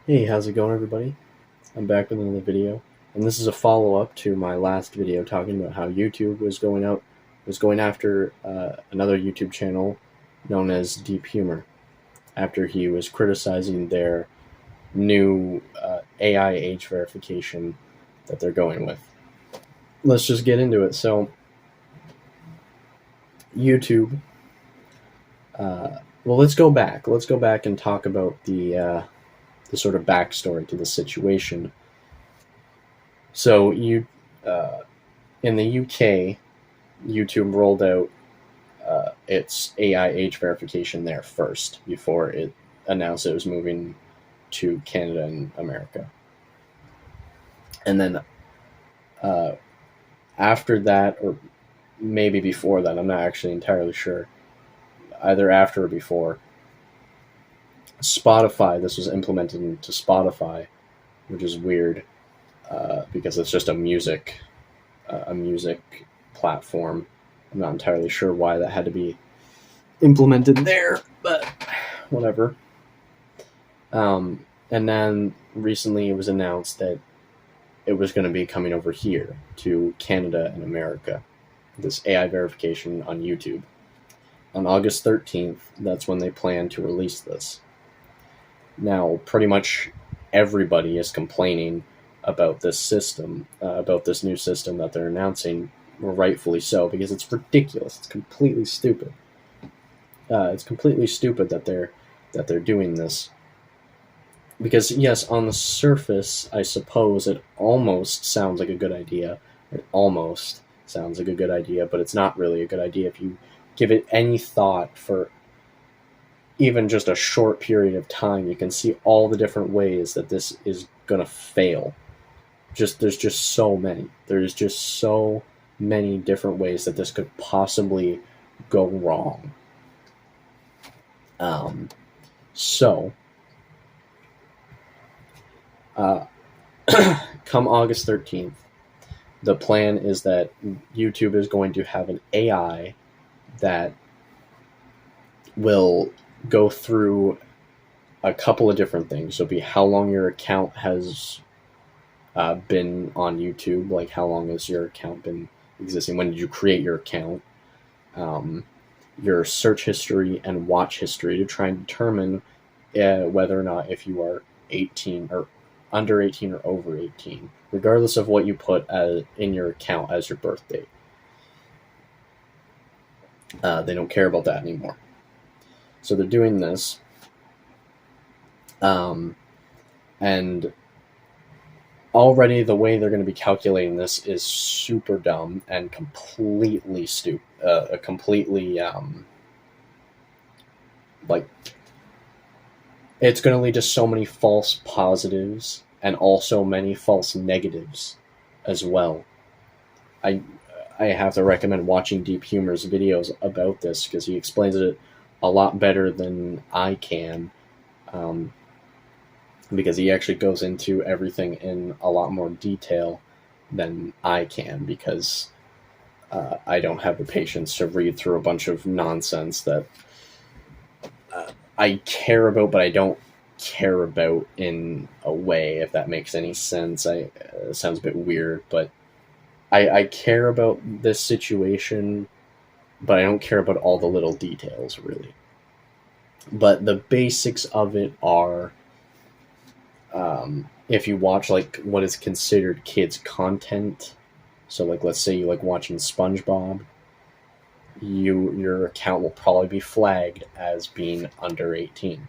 Hey, how's it going, everybody? I'm back with another video, and this is a follow-up to my last video talking about how YouTube was going after another YouTube channel known as Deep Humor after he was criticizing their new AI age verification that they're going with. Let's just get into it. So, YouTube. Well, let's go back. Let's go back and talk about the sort of backstory to the situation. So uh, in the UK, YouTube rolled out its AI age verification there first before it announced it was moving to Canada and America. And then uh, after that, or maybe before that, I'm not actually entirely sure, either after or before, Spotify, this was implemented into Spotify, which is weird because it's just a music platform. I'm not entirely sure why that had to be implemented there, but whatever. And then recently it was announced that it was going to be coming over here to Canada and America, this AI verification on YouTube. On August 13th, that's when they plan to release this. Now, pretty much everybody is complaining about this system, about this new system that they're announcing, rightfully so, because it's ridiculous. It's completely stupid. It's completely stupid that they're doing this. Because yes, on the surface, I suppose it almost sounds like a good idea. It almost sounds like a good idea, but it's not really a good idea if you give it any thought for even just a short period of time. You can see all the different ways that this is going to fail. There's just so many. There's just so many different ways that this could possibly go wrong. So, come August 13th, the plan is that YouTube is going to have an AI that will go through a couple of different things. It'll be how long your account has been on YouTube, like how long has your account been existing, when did you create your account, your search history and watch history to try and determine whether or not if you are 18 or under 18 or over 18, regardless of what you put in your account as your birth date. They don't care about that anymore. So they're doing this. And already the way they're going to be calculating this is super dumb and completely stupid. Like, it's going to lead to so many false positives and also many false negatives as well. I have to recommend watching Deep Humor's videos about this because he explains it a lot better than I can, because he actually goes into everything in a lot more detail than I can, because I don't have the patience to read through a bunch of nonsense that I care about, but I don't care about in a way, if that makes any sense. It sounds a bit weird, but I care about this situation, but I don't care about all the little details, really. But the basics of it are, if you watch like what is considered kids content, so like let's say you like watching SpongeBob, your account will probably be flagged as being under 18.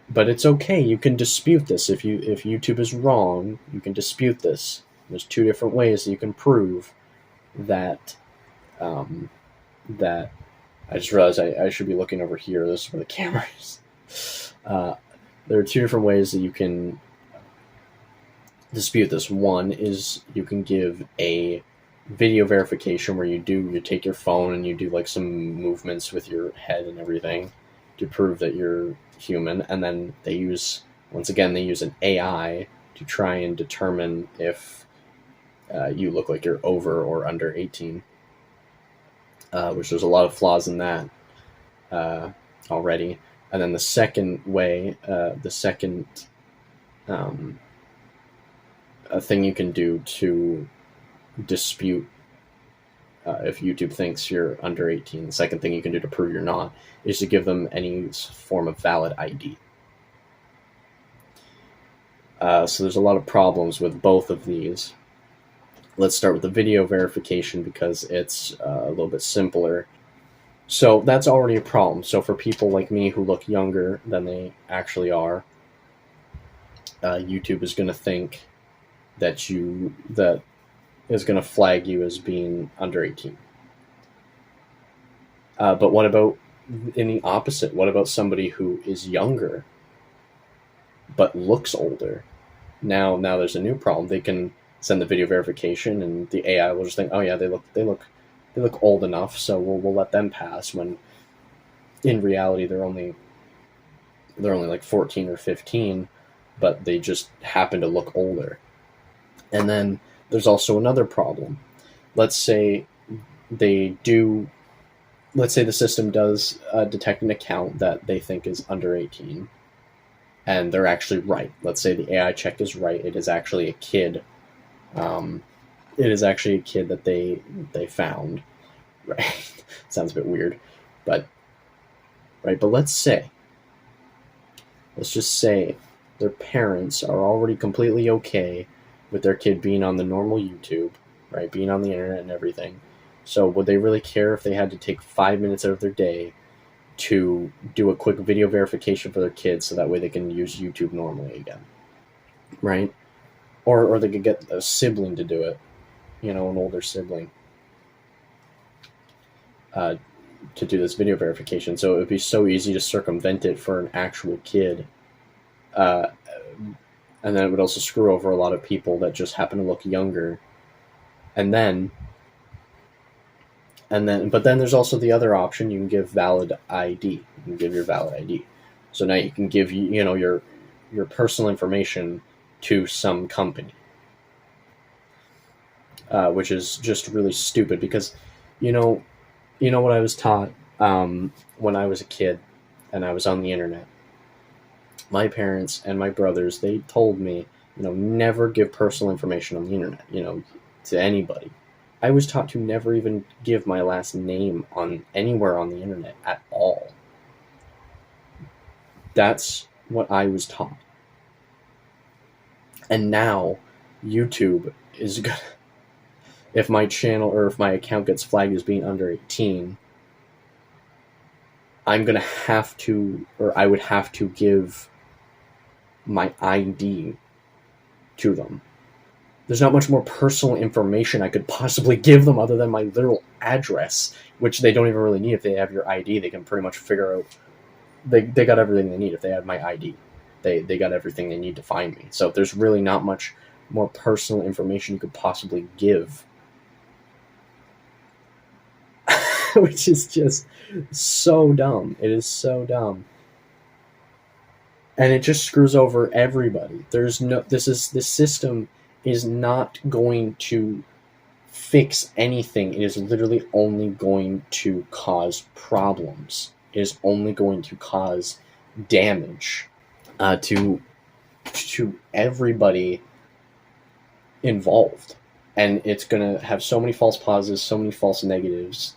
But it's okay. You can dispute this. If YouTube is wrong, you can dispute this. There's two different ways that you can prove that. That I just realized I should be looking over here. This is where the camera is. There are two different ways that you can dispute this. One is you can give a video verification where you take your phone and you do like some movements with your head and everything to prove that you're human, and then they use an AI to try and determine if you look like you're over or under 18, which there's a lot of flaws in that already. And then the second way, the second a thing you can do to dispute if YouTube thinks you're under 18, the second thing you can do to prove you're not is to give them any form of valid ID. So there's a lot of problems with both of these. Let's start with the video verification because it's a little bit simpler. So that's already a problem. So for people like me who look younger than they actually are, YouTube is going to think that is going to flag you as being under 18. But what about in the opposite? What about somebody who is younger but looks older? Now there's a new problem. They can send the video verification, and the AI will just think, oh yeah, they look old enough, so we'll let them pass. When in reality they're only like 14 or 15, but they just happen to look older. And then there's also another problem. Let's say the system does detect an account that they think is under 18, and they're actually right. Let's say the AI check is right. It is actually a kid. It is actually a kid that they found. Right? Sounds a bit weird, but right. But let's just say their parents are already completely okay with their kid being on the normal YouTube, right? Being on the internet and everything. So would they really care if they had to take 5 minutes out of their day to do a quick video verification for their kids so that way they can use YouTube normally again, right? Or they could get a sibling to do it, an older sibling, to do this video verification. So it would be so easy to circumvent it for an actual kid. And then it would also screw over a lot of people that just happen to look younger. But then there's also the other option. You can give valid ID. You can give your valid ID. So now you can give your personal information to some company, which is just really stupid because, what I was taught when I was a kid and I was on the internet. My parents and my brothers, they told me, never give personal information on the internet, to anybody. I was taught to never even give my last name anywhere on the internet at all. That's what I was taught. And now YouTube is gonna, if my channel or if my account gets flagged as being under 18, I would have to give my ID to them. There's not much more personal information I could possibly give them other than my literal address, which they don't even really need. If they have your ID, they can pretty much figure out, they got everything they need. If they have my ID, they got everything they need to find me. So there's really not much more personal information you could possibly give. Which is just so dumb. It is so dumb. And it just screws over everybody. This system is not going to fix anything. It is literally only going to cause problems. It is only going to cause damage to everybody involved. And it's going to have so many false positives, so many false negatives,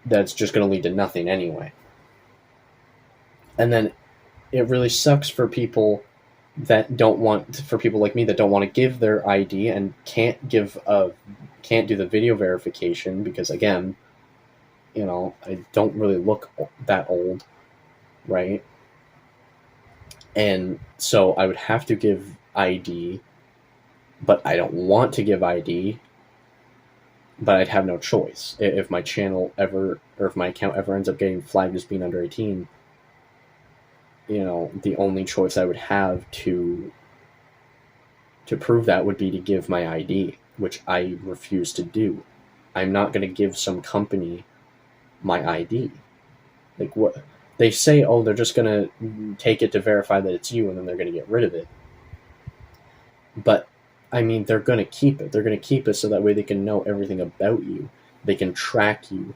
that's just going to lead to nothing anyway. And then it really sucks for people for people like me that don't want to give their ID and can't do the video verification because, again, I don't really look that old, right? And so I would have to give ID, but I don't want to give ID, but I'd have no choice. If my channel ever, or if my account ever ends up getting flagged as being under 18, the only choice I would have to prove that would be to give my ID, which I refuse to do. I'm not going to give some company my ID. Like, what they say, they're just going to take it to verify that it's you, and then they're going to get rid of it. But I mean, they're going to keep it. They're going to keep it so that way they can know everything about you. They can track you,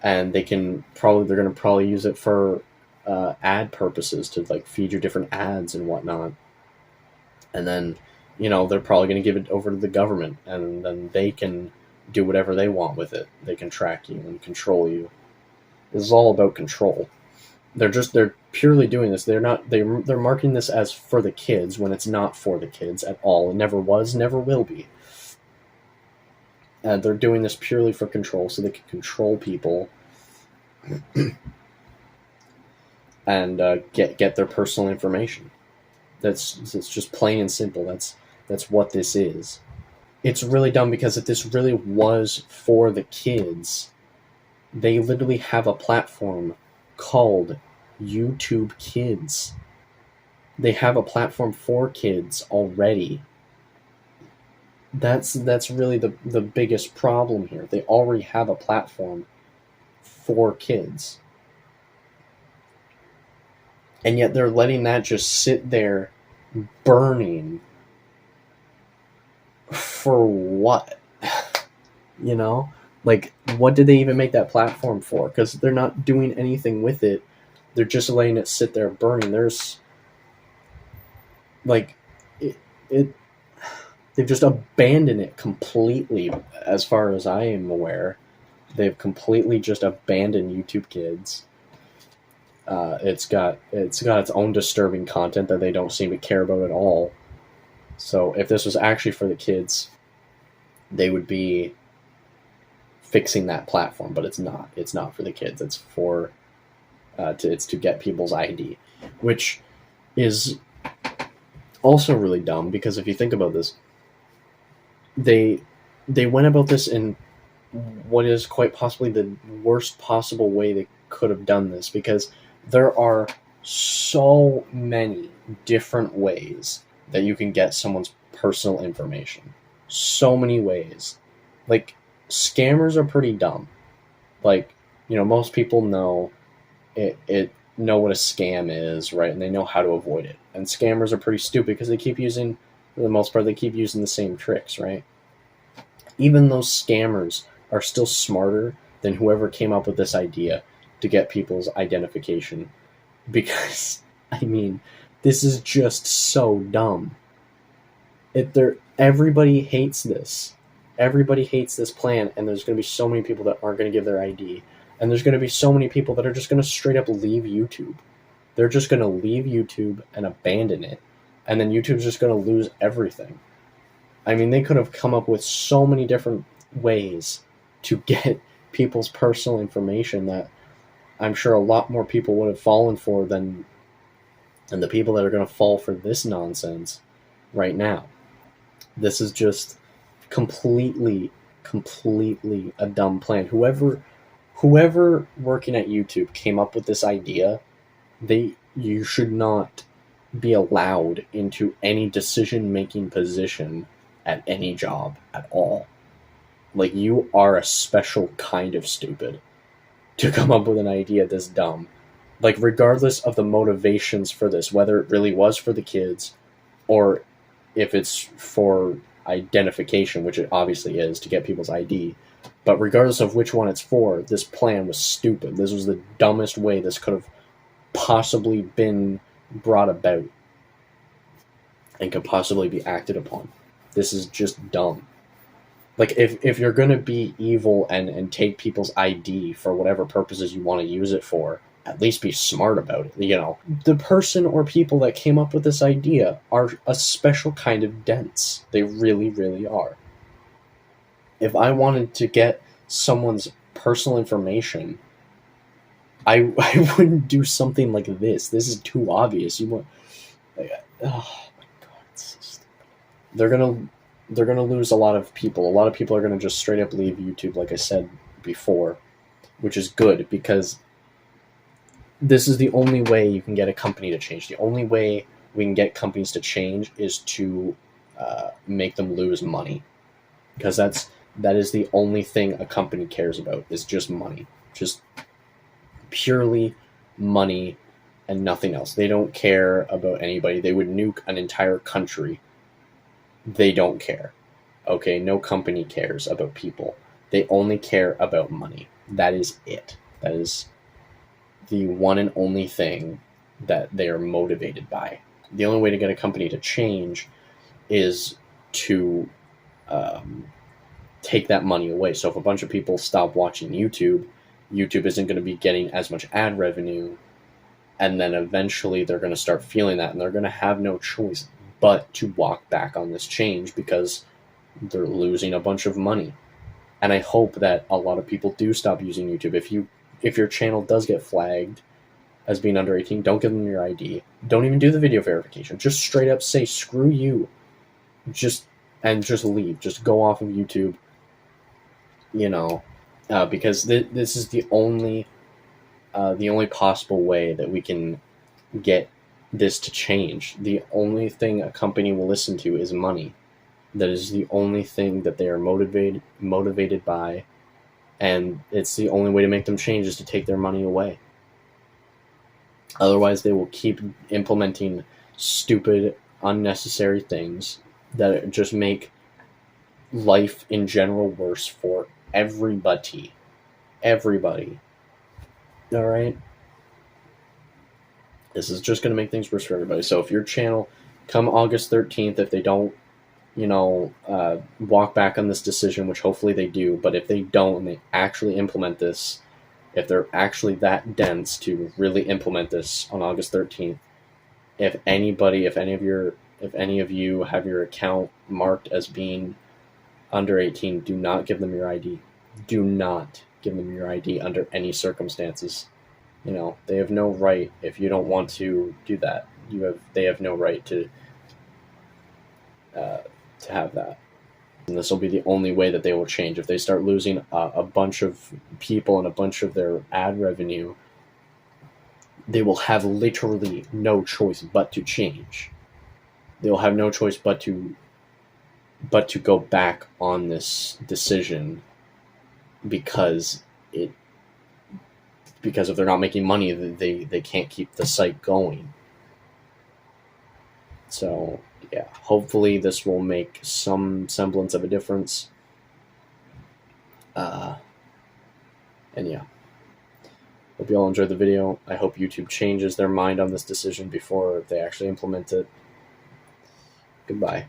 and they're going to probably use it for ad purposes to like feed you different ads and whatnot. And then, you know, they're probably going to give it over to the government, and then they can do whatever they want with it. They can track you and control you. This is all about control. They're purely doing this. They're marketing this as for the kids when it's not for the kids at all. It never was, never will be. They're doing this purely for control, so they can control people and get their personal information. It's just plain and simple. That's what this is. It's really dumb because if this really was for the kids, they literally have a platform called YouTube Kids. They have a platform for kids already. That's really the biggest problem here. They already have a platform for kids. And yet they're letting that just sit there burning. For what? You know? Like, what did they even make that platform for? Because they're not doing anything with it. They're just letting it sit there burning. There's, like, they've just abandoned it completely, as far as I am aware. They've completely just abandoned YouTube Kids. It's got its own disturbing content that they don't seem to care about at all. So if this was actually for the kids, they would be fixing that platform, but it's not. It's not for the kids. It's for it's to get people's ID, which is also really dumb because if you think about this, they went about this in what is quite possibly the worst possible way they could have done this, because there are so many different ways that you can get someone's personal information. So many ways. Like, scammers are pretty dumb. Like, you know, most people know know what a scam is, right? And they know how to avoid it. And scammers are pretty stupid because they keep using, for the most part, they keep using the same tricks, right? Even those scammers are still smarter than whoever came up with this idea to get people's identification. Because, I mean, this is just so dumb. Everybody hates this. Everybody hates this plan, and there's going to be so many people that aren't going to give their ID. And there's going to be so many people that are just going to straight up leave YouTube. They're just going to leave YouTube and abandon it. And then YouTube's just going to lose everything. I mean, they could have come up with so many different ways to get people's personal information that I'm sure a lot more people would have fallen for than the people that are going to fall for this nonsense right now. This is just completely a dumb plan. Whoever working at YouTube came up with this idea, you should not be allowed into any decision-making position at any job at all. Like, you are a special kind of stupid to come up with an idea this dumb. Like, regardless of the motivations for this, whether it really was for the kids or if it's for identification, which it obviously is, to get people's ID. But regardless of which one it's for, this plan was stupid. This was the dumbest way this could have possibly been brought about and could possibly be acted upon. This is just dumb. Like, if you're going to be evil and take people's ID for whatever purposes you want to use it for, at least be smart about it, you know. The person or people that came up with this idea are a special kind of dense. They really, really are. If I wanted to get someone's personal information, I wouldn't do something like this. This is too obvious. You want, like, oh my god, it's so stupid. They're gonna lose a lot of people. A lot of people are gonna just straight up leave YouTube, like I said before, which is good because this is the only way you can get a company to change. The only way we can get companies to change is to make them lose money, because that is the only thing a company cares about, is just money, just purely money and nothing else. They don't care about anybody. They would nuke an entire country. They don't care. Okay, no company cares about people. They only care about money. That is it. the one and only thing that they are motivated by. The only way to get a company to change is to take that money away. So if a bunch of people stop watching YouTube, YouTube isn't going to be getting as much ad revenue, and then eventually they're going to start feeling that, and they're going to have no choice but to walk back on this change because they're losing a bunch of money. And I hope that a lot of people do stop using YouTube. If your channel does get flagged as being under 18, don't give them your ID. Don't even do the video verification. Just straight up say, screw you. Just leave. Just go off of YouTube. Because this is the only possible way that we can get this to change. The only thing a company will listen to is money. That is the only thing that they are motivated by, and it's the only way to make them change is to take their money away. Otherwise, they will keep implementing stupid, unnecessary things that just make life in general worse for everybody. Everybody. All right? This is just going to make things worse for everybody. So if your channel, come August 13th, if they don't, walk back on this decision, which hopefully they do, but if they don't and they actually implement this, if they're actually that dense to really implement this on August 13th, if any of you have your account marked as being under 18, do not give them your ID. Do not give them your ID under any circumstances. They have no right, if you don't want to do that. They have no right to have that. And this will be the only way that they will change. If they start losing a bunch of people and a bunch of their ad revenue, they will have literally no choice but to change. They will have no choice but to go back on this decision because if they're not making money, they can't keep the site going. So yeah, hopefully this will make some semblance of a difference. And yeah, hope you all enjoyed the video. I hope YouTube changes their mind on this decision before they actually implement it. Goodbye.